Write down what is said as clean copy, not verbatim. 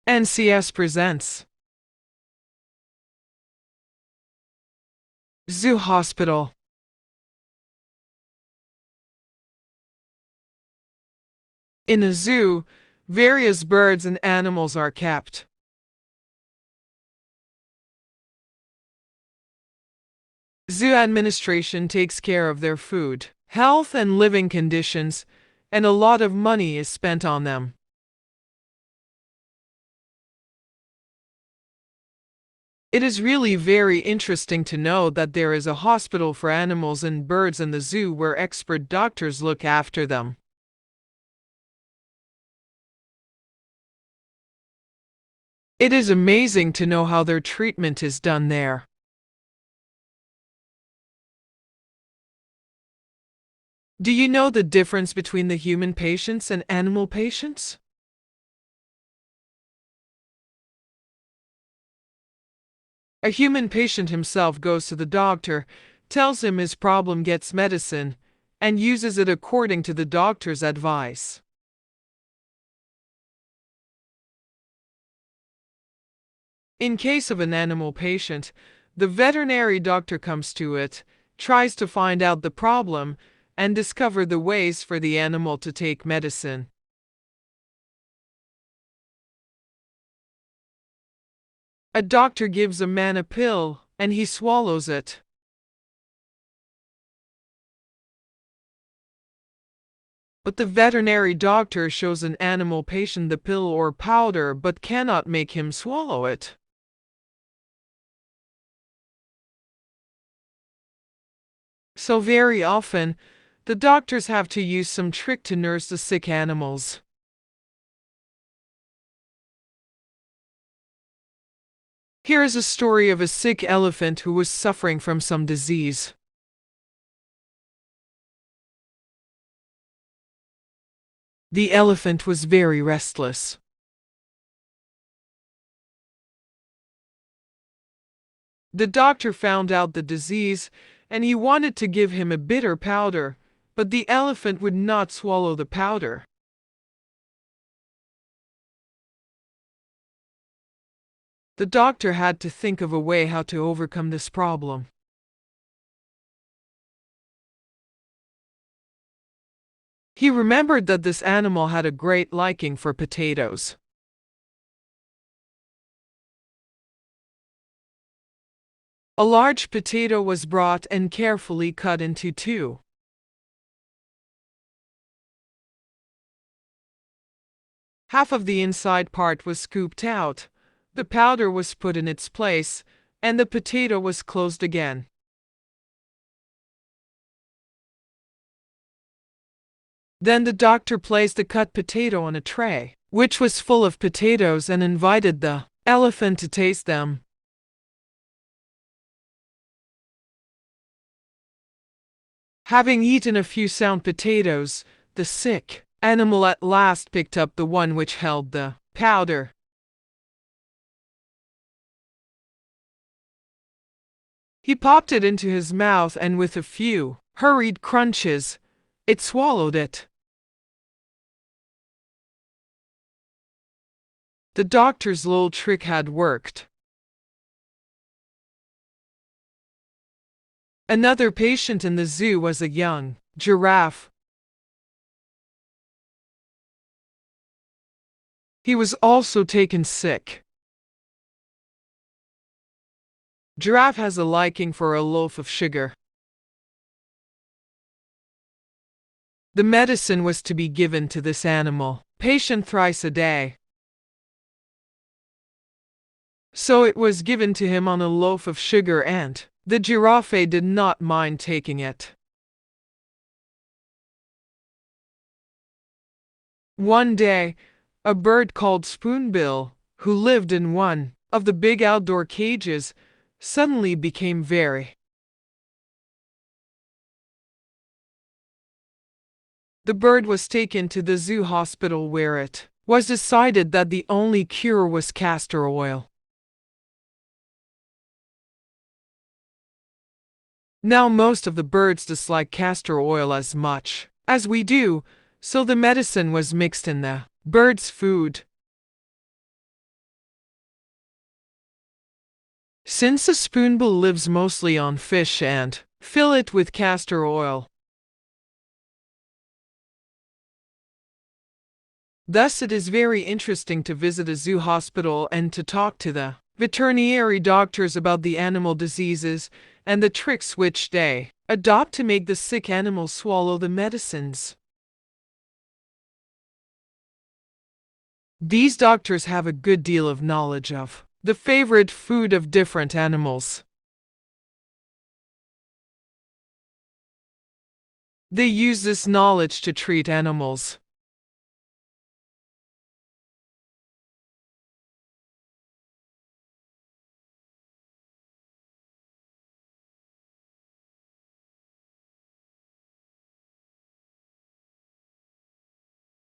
NCS presents Zoo Hospital. In a zoo, various birds and animals are kept. Zoo administration takes care of their food, health, and living conditions, and a lot of money is spent on them. It is really very interesting to know that there is a hospital for animals and birds in the zoo where expert doctors look after them. It is amazing to know how their treatment is done there. Do you know the difference between the human patients and animal patients? A human patient himself goes to the doctor, tells him his problem, gets medicine, and uses it according to the doctor's advice. In case of an animal patient, the veterinary doctor comes to it, tries to find out the problem, and discover the ways for the animal to take medicine. A doctor gives a man a pill, and he swallows it. But the veterinary doctor shows an animal patient the pill or powder but cannot make him swallow it. So very often, the doctors have to use some trick to nurse the sick animals. Here is a story of a sick elephant who was suffering from some disease. The elephant was very restless. The doctor found out the disease, and he wanted to give him a bitter powder, but the elephant would not swallow the powder. The doctor had to think of a way how to overcome this problem. He remembered that this animal had a great liking for potatoes. A large potato was brought and carefully cut into two. Half of the inside part was scooped out, the powder was put in its place, and the potato was closed again. Then the doctor placed the cut potato on a tray, which was full of potatoes, and invited the elephant to taste them. Having eaten a few sound potatoes, the sick animal at last picked up the one which held the powder. He popped it into his mouth, and with a few hurried crunches, it swallowed it. The doctor's little trick had worked. Another patient in the zoo was a young giraffe. He was also taken sick. Giraffe has a liking for a loaf of sugar. The medicine was to be given to this animal patient thrice a day. So it was given to him on a loaf of sugar, and the giraffe did not mind taking it. One day, a bird called Spoonbill, who lived in one of the big outdoor cages, suddenly became very The bird was taken to the zoo hospital, where it was decided that the only cure was castor oil. Now most of the birds dislike castor oil as much as we do, so the medicine was mixed in the bird's food. since the spoonbill lives mostly on fish, and fill it with castor oil. Thus, it is very interesting to visit a zoo hospital and to talk to the veterinary doctors about the animal diseases and the tricks which they adopt to make the sick animals swallow the medicines. These doctors have a good deal of knowledge of the favorite food of different animals. They use this knowledge to treat animals